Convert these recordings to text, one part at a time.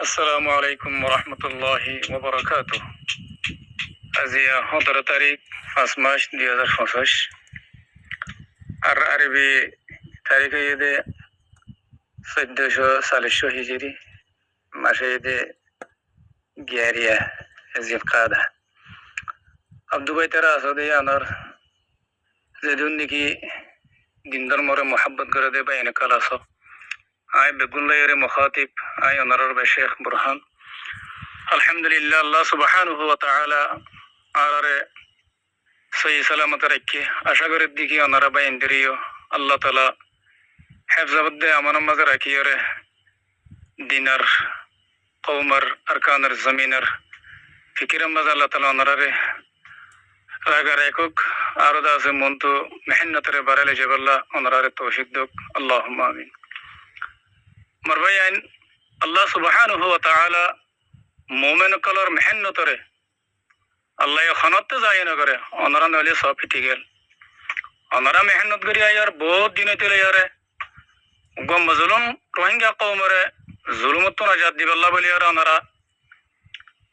আসসালামু আলাইকুম রহমতুল্লাহি ওবরাকাতুহ। আজি 17 তারিখ 5 মাস 2025 আর আরবি তারিখে ঈদে 1440 হিজরি মাসে ঈদে গিয়ারিয়া জিলকাদা আব্দু বাইতারা আসদে আনার যেদিন নাকি দিন ধর্মরে মোহাব্বত করে দে বা এনে কাল আস আয় বেগুল্লাইরে মুখাতিব আয় অনারর বে শেখ বুরহান আলহামদুলিল্লাহ আল্লাহ সুবহানাহু ওয়া তাআলা আরারে সহি সালামত রেখে আশা করি দিকে ওনারা বা ইন্দ্রিয় আল্লাহ তালা হেফজাবদ্দে আমার মাঝে রাখিয়ে দিনার কৌমার আরকানের জমিনের ফিকিরের মাঝে আল্লাহ তালা ওনারে রাগার একক আরো আছে মন্তু মেহনতরে বাড়ালে জেবাল্লাহ ওনারে তৌফিক দুক আল্লাহ আমিন। মরবাই আইন আল্লাহ সুবহানাহু ওয়া তাআলা মোমেন কলর মেহনতরে আল্লাহ খনতে যায় না করে ওনারা নইলে সব ফিটি গেল ওনারা মেহনত করি আয়ার বহুত দিন হইতে ইয়ারে গম জুলুম রোহিঙ্গা কৌমরে জুলুমত নাজাত দিবাল্লাহ বলি আর ওনারা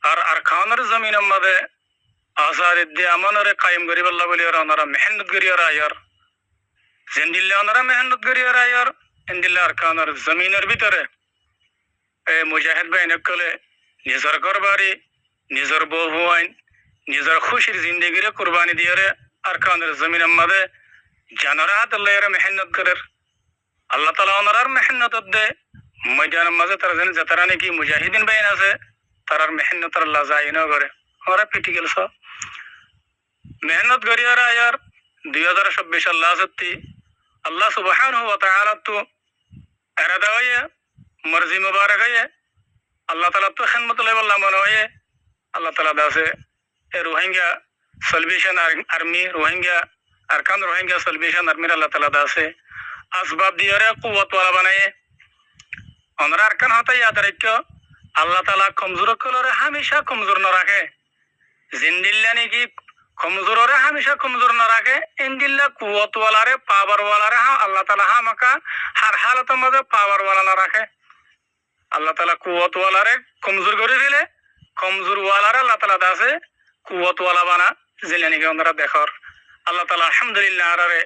আর আরকানের জমিনের মাঝে আজাদ দিয়ে আমানরে কায়েম করিবাল্লাহ বলি আর ওনারা মেহনত করি আর আয়ার জেন্দিল্লে ওনারা মেহনত করি আর আয়ার এন্দিল্লে আরকানের জমিনের ভিতরে এ মুজাহিদ ভাই নকলে নিজের ঘরবাড়ি নিজের বউ হুয়াইন নিজের খুশির জিন্দগিরে কুরবানি দিয়ে আরকানের জমিনের মাঝে জানরা হাত আল্লাহরে মেহনত করে আল্লাহ তালা ওনার মেহনত দে ময়দানের মাঝে তারা যেন যাতারা নাকি মুজাহিদিন বাইন আছে তারার মেহনত আল্লাহ যায় না করে ওরা পিটি গেল সব মেহনত করিয়ার আয়ার 2026 আল্লাহ সত্যি আল্লাহ সুবহানাহু ওয়া তাআলা তো এরাদা হয়ে মর্জি মুবারক হয়ে আল্লাহ তালা তো খেদমত লাইবাল্লাহ মনে হয়ে আল্লাহ তালা দাসে এ রোহিঙ্গা সলভেশন আর্মি রোহিঙ্গা আরকান রোহিঙ্গা সলভেশন আর্মির আল্লাহ তালা দাসে আসবাব দিয়ে কুয়াত ওয়ালা বানায়ে ওনারা আরকান হতে ইয়াদ রাখো আল্লাহ তালা কমজোর কলরে হামেশা কমজোর ন রাখে জিন্দিল্লা নাকি কমজোরে হামেশা কমজোর ন রাখে ইন্দিল্লা কুয়াত ওয়ালারে পাওয়ার ওয়ালারে আল্লাহ তালা হামাকা হার হালতের মধ্যে পাওয়ার ওয়ালা না রাখে আল্লাহ তালা কুয়াত ওয়ালারে কমজোর করে দিলে কমজোর ওয়ালারে আল্লাহ তালা দাসে কুয়াত ওয়ালা বানা জিলে নাকি ওনারা দেখর আল্লাহ তালা আলহামদুলিল্লাহ আরে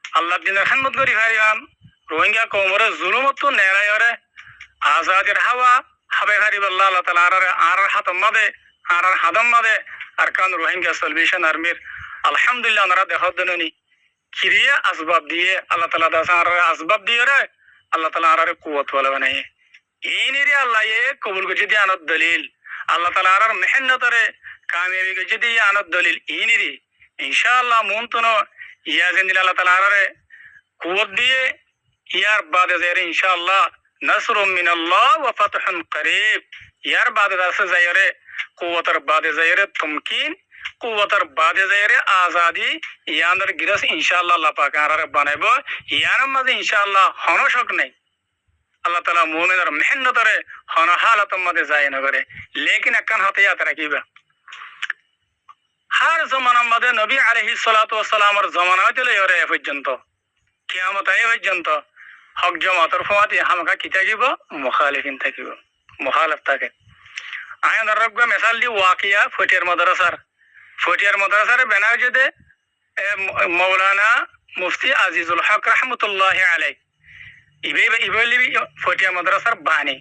আল্লাহ দিনের খেদমত করি ভাইয়ান রোহিঙ্গা কৌমরে জুলুমত নেড়াইরে আজাদের হাওয়া হাবে হারিব আল্লাহ আল্লাহ তালা আর হাতম মাদে আর হাদম মাদে আর কান রোহিঙ্গা সলভেশন আর্মির আলহামদুলিল্লাহ ওনারা দেখত দেনি খিরিয়ে আসবাব দিয়ে আল্লাহ তালা দাস আর আসবাব দিয়ে রে আল্লাহ তালা আর কুয়াত ওয়ালা বানাই এই নিরে আল্লাহ এ কবুল করছে দিয়ে আনত দলিল আল্লাহ তালা আর মেহনতরে কামিয়াবি করছে দিয়ে আনত দলিল এই নিরে ইনশাআল্লাহ মন তো ইয়া জিন্দিল আল্লাহ তালা আরে কুয়াত দিয়ে ইয়ার বাদে যাইরে ইনশাআল্লাহ নাসরুম মিনাল্লাহ ওয়া ফাতহুন করিব ইয়ার বাদে দাসে যাইরে কুওয়াতের বাদে যাইরে তুমকিন কুওয়াতের বাদে যাইরে আজাদি ইয়ানের গিরাস ইনশাআল্লাহ আল্লাহ পাক আরে বানাইব ইয়ার মাঝে ইনশাআল্লাহ হনশক নাই আল্লাহ তাআলা মুমিনের মেহনতরে হন হালাতের মাঝে যায় না করে লেকিন একখান হাতে ইয়াদ রাখিবা হার জমানার মাঝে নবী আলাইহিস সালাতু ওয়াস সালামের জমানা হইতে লইরে এ পর্যন্ত কিয়ামত আই পর্যন্ত হক জামাতের ফমাতি হামকা কি থাকিব মুখালিফিন থাকিব মুখালিফ থাকে আয়ান রব্বা মিসাল দি ওয়াকিয়া ফটিয়ার মাদ্রাসার বেনাও যেতে মাওলানা মুফতি আজিজুল হক রাহমাতুল্লাহি আলাইহি ইবেলি ফটিয়া মাদ্রাসার বাণী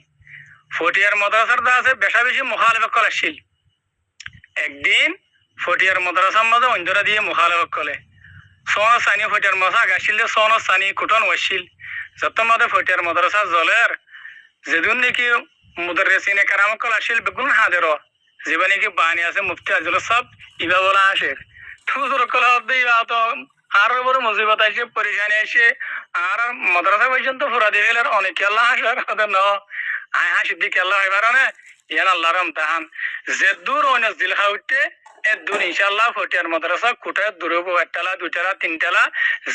ফটিয়ার মাদ্রাসার দাসে বেশা বেশি মুখালিফ কলেছিল একদিন ফটিয়ার মাদ্রাসার মাঝে অন্ধরা দিয়ে মুখালিফ কলে সোনা সানি ফটিয়ার মাদ্রাসা গাছিল সোনা সানি কুটন ওয়াছিল যত মাদে ফটিয়ার মাদ্রাসা জলের যেদিন নাকি মুদাররিসিনে কারাম কল আসিল বেগুন হাদের যেবা নাকি বাণী আছে মুফতি আজিল সব ইবা বলা আসে ঠুসুর কল ইবা তো আর বড় মুসিবত আসে পরেশানি আসে আর মাদ্রাসা পর্যন্ত ফুরা দিয়ে গেলে অনেকে আল্লাহ হাসার ন আয় হাসি দিকে আল্লাহ এবার ইয়ান আল্লাহ রমতাহান যে দূর অনেক দিল খাউতে এ দূর ইনশাআল্লাহ ফটিয়ার মাদ্রাসা কোটায় দূর একতলা দুইতলা তিনতলা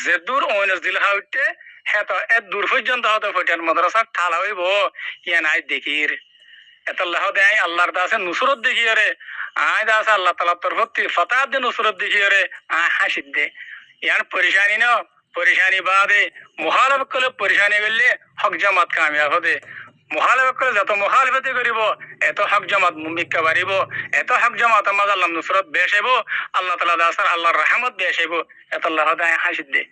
যে দূর অনেক দিল খাউতে হ্যাঁ তো এ দূর পর্যন্ত হয়তো ফটিয়ার মাদ্রাসা ঠালা হইব ইয়ান আয় দেখির এত আল্লাহ দেয় আল্লাহর দাসে নুসরত দেখিয়ে রে আয় দাস আল্লাহ তালার তরফ ফতাহ দে নুসরত দেখিয়ে রে আয় হাসিদ দে ইয়ান পরেশানি ন পরেশানি বাদে মুখালফ করলে পরেশানি করলে হক জামাত কামিয়াব হবে মুখালেফত করে যত মুখালেফতি করিব এত হক জামাত মুমিক্কা বাড়িব, এত হক জামাত আমাদ আল্লাহ নুসরত বেশ হইব, আল্লাহ তাআলা দাসার আল্লাহর রহমত বেশ হইব, এত আল্লাহ দায় হাসিদ দে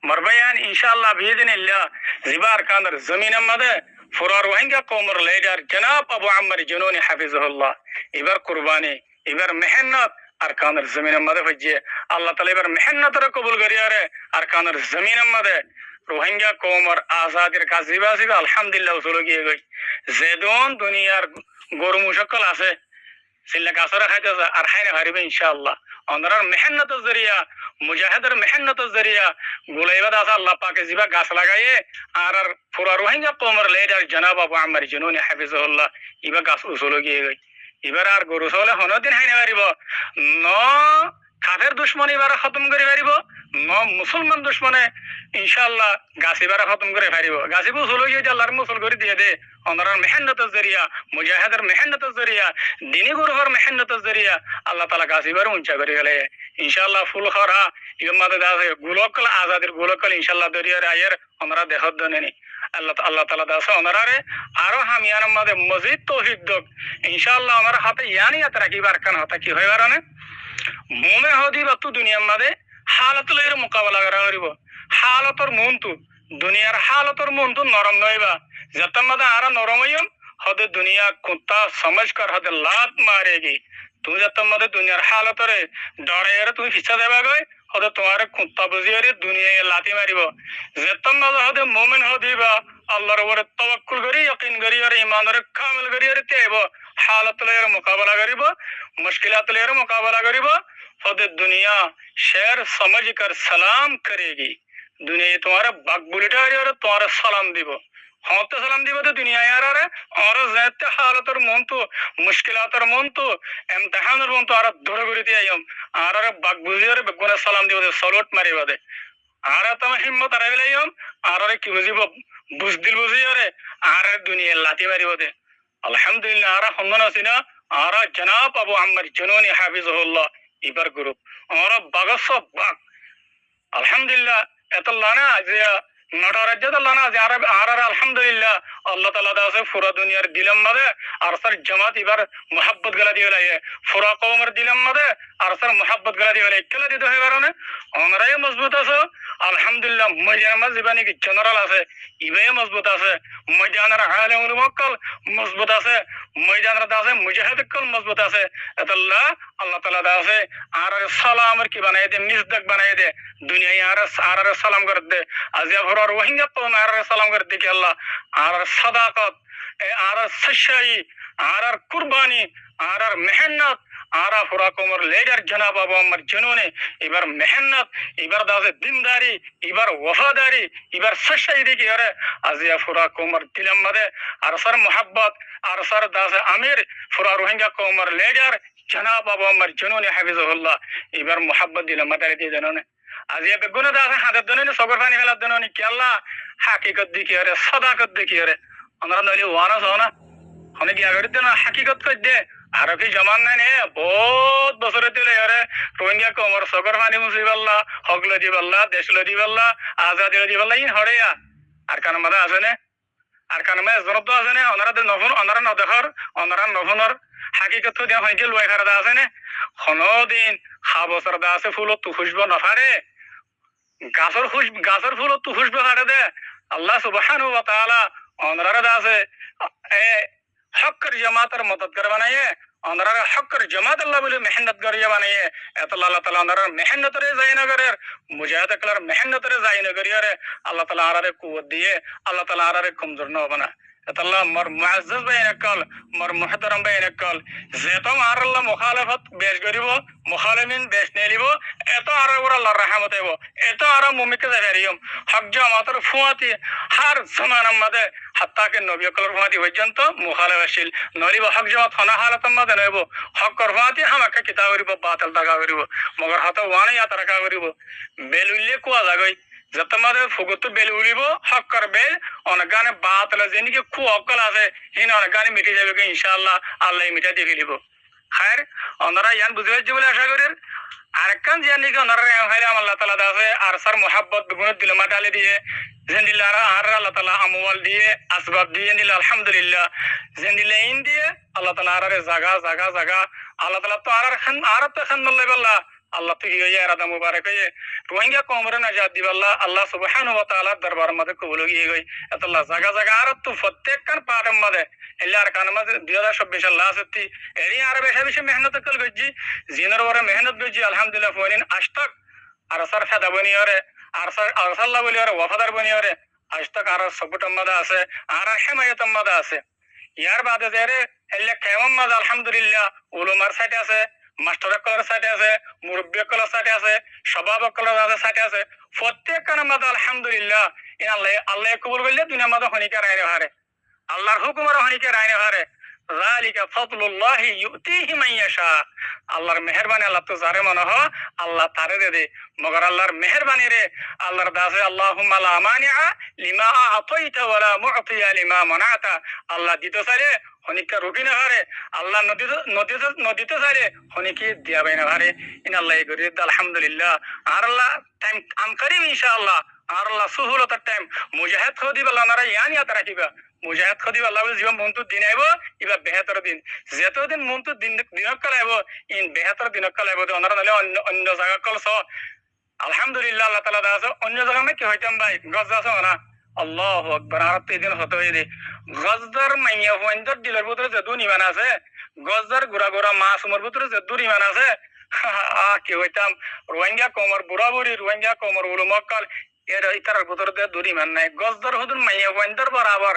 মরবায়ান ইনশাআল্লাহ বিইذنিল্লাহ জিবার কান্দর জমিনের মধ্যে ফুরার রোহিঙ্গা কওমের লিডার জনাব আবু আম্মার জুনুনি হাফিজাহুল্লাহ এবার কুরবানি এবার মেহনত আর কান্দর জমিনের মধ্যে হইছে আল্লাহ তাআলা এবার মেহনতর কবুল করিয়ারে আর কান্দর জমিনের মধ্যে রোহিঙ্গা কওমের আজাদের কাজিবাজি আলহামদুলিল্লাহ উসুল গিয়ে গই যেদন দুনিয়ার গরু মুশাক্কাল আছে সিল্লা গাছরা খাইতেছে আর খাইনা হারিবে ইনশাআল্লাহ অনরার মেহনতের জরিয়া মুজাহিদের মেহনতের জরিয়া গুলাইবাদ আছে আল্লাহ পাকে জিবা গাছ লাগাইয়ে আর পুরা রোহিঙ্গা কওমের লিডার জনাব আবু আম্মার জুনুনি হাফিজাহুল্লাহ ইবা গাছ উসুল গিয়ে গই এবার আর গরু ছাগলে হনদিন হাইনা পারিব ন কাফের দুশ্মন এবার খতম করে পারিব ন মুসলমান দুশ্মনে ইনশাআল্লাহ গাছ এবার খতম করে পারিব গাছিবু উসুল গিয়ে আল্লাহর মুসল করে দিয়ে দে অনরার মেহনতের জরিয়া মুজাহিদের মেহনতের জরিয়া দিনী গুরুহর মেহনতের জরিয়া আল্লাহ তাআলা গাছ এবার উঞ্চা করে গেলে ইনশাআল্লাহ ফুল খরা ইমাদে দাসে গুলকল আজাদের গুলকল ইনশাআল্লাহ দরিয়ার আয়ের আমরা দেখত দনেনি আল্লাহ তাআলা দাসে অনরারে আরো হামিয়ার মধ্যে মজিদ তৌফিক দক ইনশাআল্লাহ আমার হাতে ইয়ানি আত রাখিবার কান হতা কি হয় বারনে মোমে হদি বাতু দুনিয়ার মধ্যে হালাতুলের মোকাবেলা করা করিব হালতর মনতু দুনিয়ার হালতর মনতু নরম নইবা যত মধ্যে আরা নরম হইম হদে দুনিয়া কুত্তা समझ कर हद लात मारेगी तू जब मदे दुनियार हालतरे डरे তুমি হিসা দেবা গয় হদে তোমার কুত্তা বুঝিয়ারে দুনিয়া লাতি মারিব যত মদে হদে মুমিন হদিবা আল্লাহর উপরে তাওয়াক্কুল করি ইয়াকিন করি আর ঈমানের কামিল করি আর তেব হালাতলের মোকাবেলা করিব মুশকিলাতলের মোকাবেলা করিব হদে দুনিয়া শের समझ कर सलाम करेगी दुनिया तुम्हारे बागबुलिटा और तुम्हारे सलाम দিব হতে সালাম দিব তো দুনিয়া আরে আর যেতে হালতর মন তো মুশকিলাতর মন তো ইমতিহানের মন তো আর ধরে করে দিয়াম আর বাগ বুঝিয়ারে বেগুনা সালাম দিব সলট মারিবা দে আর তম হিম্মত আর বেলাইম আর কি বুঝিব বুঝদিল বুঝিয়ারে আর দুনিয়া লাতি মারিব দে আলহামদুলিল্লাহ আর হন্দন আছিনা আর জনাব আবু আম্মার জুনুনি হাফিজাহুল্লাহ ইবার গ্রুপ আর বাগস বাগ আলহামদুলিল্লাহ এতলানা আজিয়া নটরাজ্জাদাল্লানা আর আলহামদুলিল্লাহ আল্লাহ তাআলা দাসে পুরা দুনিয়ার দিলাম মধ্যে আর সর জামাত এবার মোহাব্বত গলা দিয়ে লাইয়ে পুরা কওমের দিলাম মধ্যে আর সর মোহাব্বত গলা দিয়ে লাইয়ে কেলা দিতে হয় বারনে অনরাই মজবুত আছে আলহামদুলিল্লাহ ময়দানের জীবানী কি জেনারেল আছে ইবাই মজবুত আছে ময়দানের আলেমুল মুওয়াক্কাল মজবুত আছে ময়দানের দাসে মুজাহিদ কল মজবুত আছে আল্লাহ তাআলা দাসে আর সালামের কি বানায় দে মিজদাক বানায় দে দুনিয়ায় আর সালাম করে দে আজিয়া ভরার রোহিঙ্গা কওম আর সালাম করে দে কি আল্লাহ আর সাদাকত আর সচ্চাই আর কুরবানি আর মেহনত আর পুরা কওমের লিডার জনাব আবু আম্মার জুনুনি এবার মেহনত এবার দাসে দিনদারি এবার ওয়াফাদারি এবার সচ্চাই দেখি আরে আজিয়া পুরা কওমের দিলাম মধ্যে আর সর মোহাব্বত আর সর দাসে আমির পুরা রোহিঙ্গা কওমের লিডার জনাব আবু আম্মার জুনুনি হাফিজাহুল্লাহ এবার মোহাব্বত দিলাম মাদারে দিয়ে জানোনে আজিয়া বেগুনা দাসে হাতে দনে সগর পানি ফেলা দনে কি আল্লাহ হাকিকত দেখি আরে সাদাকত দেখি আরে আমরা নইলে ওয়ানা সোনা অনেক আগের দিন হাকিকত কই দে আরবি জমান নাই নে বহুত বছরে দিলে আরে রোহিঙ্গা কওমের সগর পানি মুসিবাল্লাহ হগল দিবাল্লাহ দেশল দিবাল্লাহ আজাদি দিবাল্লাহ ইন হড়েয়া আর কান মাদা আছে নে আর কান মে জনত আছে নে অনারা নফুন অনারা নদখর অনারা নফুনর হাকিকত দিয়া হইছে লয় খারাদা আছে নে খনদিন খা বছর দা আছে ফুল তু খুশবো নফারে গাছর ফুল তু খুশবো হারে দে আল্লাহ সুবহানাহু ওয়া তাআলা অনরার দাসে এ হকের জামাতের মদদ করে বানাইয়ে অনরার হকের জামাত আল্লাহ বলে মেহনত করিয়ে বানাইয়ে এত আল্লাহ তাআলা অনরার মেহনতরে যাই না করে মুজাহিদ কলার মেহনতরে যাই না করিয়ে আল্লাহ তাআলা আরারে কুওয়াত দিয়ে আল্লাহ তাআলা আরারে কমজোর না বানা আল্লাহ মর মুআজ্জাজ বাইনকাল মর মুহতারাম বাইনকাল যেত আর আল্লাহ মুখালাফত বেশ করিব মুখালিমিন বেশ নেলিব এত আর আল্লাহর রহমত হইব এত আর মুমিকে জারিয়ম হক জামাতের ফুয়াতি হার জামানার মধ্যে হাত্তা কে নবী কলর ফুয়াতি পর্যন্ত মুখালাফশীল নলিব হক জামাত হনা হালাতের মধ্যে নইব হক করফাতি হামাকে কিতাব করিব বাতিল দাগা করিব মগর হাতে ওয়ানি আতরাকা করিব বেলুল্লে কোয়া জাগই যত মধ্যে ফুগত বেল উলিব হক কর বেল অনগানে বাতিল জিনিকে খু অকল আছে হিন অনগানে মিটে যাবে ইনশাআল্লাহ আল্লাহ মিটা দিয়ে ফেলিব খায়ের অনরা ইয়ান বুঝবে বলে আশা করি আরেকখান জিয়া নিকে ওনারা হইলে আল্লাহ তাআলা দাসে আর সার মোহাব্বত বেগুন দিল মাটালে দিয়ে জিন্দিল্লাহ আর আল্লাহ তাআলা আমওয়াল দিয়ে আসবাব দিয়ে নিল আলহামদুলিল্লাহ জিন্দিল্লাহ ইন দিয়ে আল্লাহ তাআলা আর জায়গা জায়গা জায়গা আল্লাহ তাআলা তো আর তো খান বল্লাহ আল্লাহ তো কি হইয়া রাদা মুবারক হইয়ে রোহিঙ্গা কমরে নাজাত দিবাল্লাহ আল্লাহ সুবহানাহু ওয়া তাআলা দরবার মধ্যে কবুল হইয়ে গই আল্লাহ জায়গা জায়গা আর তো প্রত্যেক কান পাড়ের মধ্যে এল্লার কান মধ্যে 2026 আল্লাহ সত্যি এরি আর বেশি বেশি মেহনত কল গজি জিনের ওরে মেহনত গজি আলহামদুলিল্লাহ ফোনিন আজতক আর সার ফাদা বনিয়রে আর সার আল্লাহ বলিয়রে ওয়াফাদার বনিয়রে আজতক আর সবুট মধ্যে আছে আর হিমায়ত মধ্যে আছে ইয়ার বাদে যারে এল্লা কেমন মধ্যে আলহামদুলিল্লাহ উলুমার সাইডে আছে মাস্টার কলার সাইডে আছে মুরব্বী কলার সাইডে আছে সবাব কলার সাইডে আছে প্রত্যেক কানের মধ্যে আলহামদুলিল্লাহ ইন আল্লাহ আল্লাহ কবুল করলে দুনিয়ার মধ্যে হনিকে রাইনে হারে আল্লাহর হুকুমের হনিকে রাইনে হারে যালিকা ফাদলুল্লাহ ইউতিহি মান ইয়াশা আল্লাহর মেহেরবানি আল্লাহ তো যারে মনে হয় আল্লাহ তারে দে মগর আল্লাহর মেহেরবানি রে আল্লাহর দাসে আল্লাহুম্মা লা মানিআ লিমা আতাইতা ওয়ালা মু'তিয়া লিমা মানাতা আল্লাহ দিতে চাইলে হনিকা রুকি না হারে আল্লাহ নদীতে চাইলে হনিকে দিয়াবে না হারে ইন আল্লাহ গরি আলহামদুলিল্লাহ আর আল্লাহ টাইম কাম করিম ইনশাআল্লাহ আর আল্লাহ সুহুলতার টাইম মুজাহিদ খদি বলা নারা ইয়ানি আতা রাখিবা মুজাহিদ খদি আল্লাহ জীবন মন্তু দিন আইব ইবা বেহতর দিন যতদিন মন্তু দিনক কালাইব ইন বেহতর দিনক কালাইব ওনারা নালে অন্য জায়গা কলস আলহামদুলিল্লাহ আল্লাহ তাআলা দাস অন্য জায়গা মে কি হইতাম ভাই গজ দাস না আল্লাহু আকবার আর দিন হতো এই গজদার মাইয়া হইন্দর দিলের ভিতরে যে দুনি মান আছে গজদার গুড়া গুড়া মাছ উমর ভিতরে যে দুরি মান আছে কি হইতাম রোহিঙ্গা কোমর বুড়া বুড়ি রোহিঙ্গা কোমর উলুমকাল এর ইতার ভিতরে যে দুরি মান নাই গজদার হুদুন মাইয়া হইন্দর বরাবর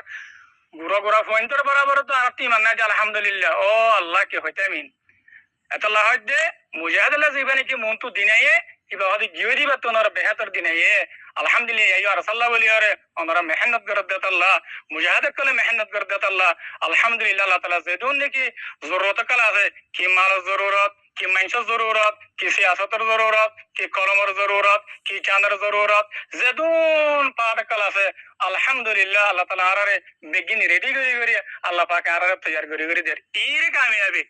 গুড়া গুড়া হইন্দর বরাবর তো আর মান নাই আলহামদুলিল্লাহ ও আল্লাহ কি হইতামিন এতলা হইতে মুজাহিদুল্লাহ জীবনে কি মন্তু দিনাইয়ে কিবা হদি গিয়ে দিবা তো ওনারা বেহতর দিনাইয়ে আলহামদুলিল্লাহ ইয়া রাসূলুল্লাহ বলিয়ারে ওনারা মেহনত করে দেত আল্লাহ মুজাহিদ কলে মেহনত করে দেত আল্লাহ আলহামদুলিল্লাহ আল্লাহ তাআলা যেদুন নাকি জরুরত কল আছে কি মাল জরুরত কি মাইনসর জরুরত কি সিয়াসতের জরুরত কি কলমের জরুরত কি চাঁদের জরুরত যেদুন পাঠ কল আছে আলহামদুলিল্লাহ আল্লাহ তাআলা আরারে বেগিন রেডি করি আল্লাহ পাক আরারে তৈয়ার করি দের ইর কামিয়াবি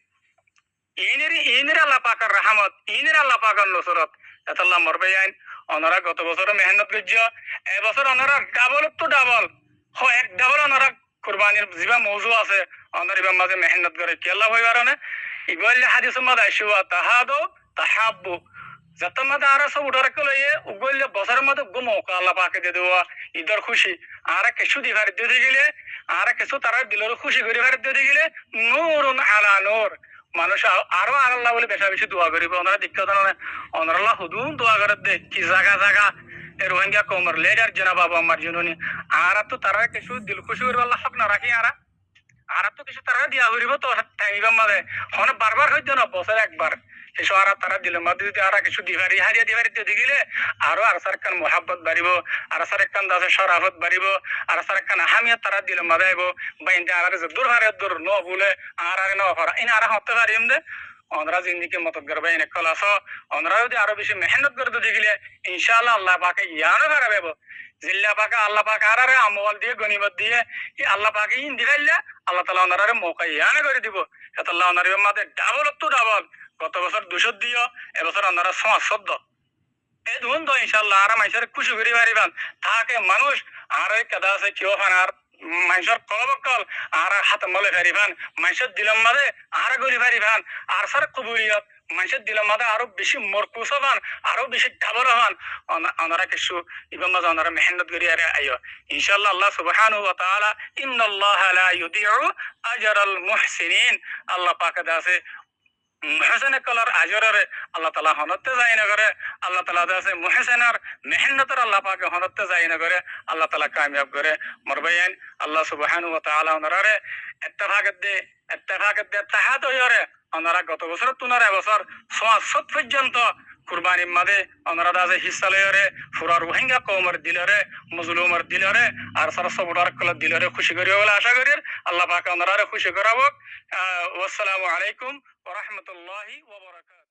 ইনের আল্লাহ পাকের রহমত ইনের আল্লাহ পাকের নসরত এতাল্লাহ মরবে আইন ওনারা গত বছর মেহনত করছ এবছর ওনারা ডাবল তো ডাবল এক ডাবল ওনারা কুরবানির জিবা মৌজু আছে ওনার ইবার মাঝে মেহনত করে কি আল্লাহ হইবার না ইগল হাদিসের মধ্যে আইসুয়া তাহাদো তাহাব্বু যত মধ্যে আর সব উঠার লইয়ে উগল বছরের মধ্যে গুমো আল্লাহ পাকে দিয়ে দেওয়া ঈদের খুশি আর কিছু দিবার দিয়ে গেলে আর কিছু তারা দিলের খুশি করে দিয়ে গেলে নূরুন আলা নূর মানুষ আরো আল্লাহ বলে বেশা বেশি দোয়া করিব ওনারা দীক্ষা ওনারা হুদুন দোয়া করে দে কি জায়গা জায়গা রোহিঙ্গা কমর লেডার জনা বাবা আমার জননী আর তো তারা কিছু দিল খুশি করবো আল্লাহ হক না রাখি আর তো কিছু তারা দিয়া করিব তো টাইমিবার মাঝে হনে বারবার হইতো না বছর একবার এসব আর তারা দিল মাঝে যদি আর কিছু দিবারি হারিয়া দিবারি দিয়ে গেলে আরো আর সার কান মহাব্বত বাড়িব আর সার কান দাসে শরাফত বাড়িব আর সার কান হামিয়া তারা দিল মাঝে আইব বাইন্দে আর দূর হারে দূর ন বলে আর ন করা ইন আর হতে পারিম দে ওনরা জিন্দিকে মদত করবে এনে কলাস ওনরা যদি আরো বেশি মেহনত করে দিতে গেলে ইনশাআল্লাহ আল্লাহ পাকে ইয়ানো হারাবেব জিল্লা পাকে আল্লাহ পাকে আর আমল দিয়ে গনিমত দিয়ে আল্লাহ পাকে ইন দিবাইলে আল্লাহ তাআলা ওনারে মৌকা ইয়ানো করে দিব আল্লাহ ওনারে মাঝে ডাবল তো ডাবল গত বছর 200 দিও এবছর ওনারা 500 এই দুন তো ইনশাআল্লাহ আর মাইসের খুশি করি পারিবান তাকে মানুষ আর কাদা আছে কেউ আর মানুষের কলবকল আর হাত মলে পারিবান মানুষের দিলাম মাঝে আর গরি পারিবান আর সার কবুলিয়ত মানুষের দিলাম মাঝে আরো বেশি মরকুস হবান আরো বেশি ডাবল হবান ওনারা কিছু ইবাম মাঝে ওনারা মেহনত করি আরে আইও ইনশাআল্লাহ আল্লাহ সুবহানাহু ওয়া তাআলা ইন্নাল্লাহা লা ইউদিউ আজরাল মুহসিনিন আল্লাহ পাক দাসে মুহসিন কলার আজরে আল্লাহ তাআলা হনতে যায় না করে আল্লাহ তাআলা দাসে মুহসিনার মেহনতের আল্লাহ পাকে হনতে যায় না করে আল্লাহ তাআলা কামিয়াব করে মরবাইন আল্লাহ সুবহানাহু ওয়া তাআলা ওনারে ইত্তেফাক দে তাহাত হইরে ওনারা গত বছর তুনার এবছর 500 পর্যন্ত কুরবানির মাঝে ওনারা দাসে হিস্সা লইরে পুরা রোহিঙ্গা কওমের দিলরে মজলুমের দিলরে আর সারা সবুটার কল দিলরে খুশি করিও বলে আশা করি আল্লাহ পাক ওনারে খুশি করাবো আসসালামু আলাইকুম ওয়া রাহমাতুল্লাহি ওয়া বারাকাতুহু।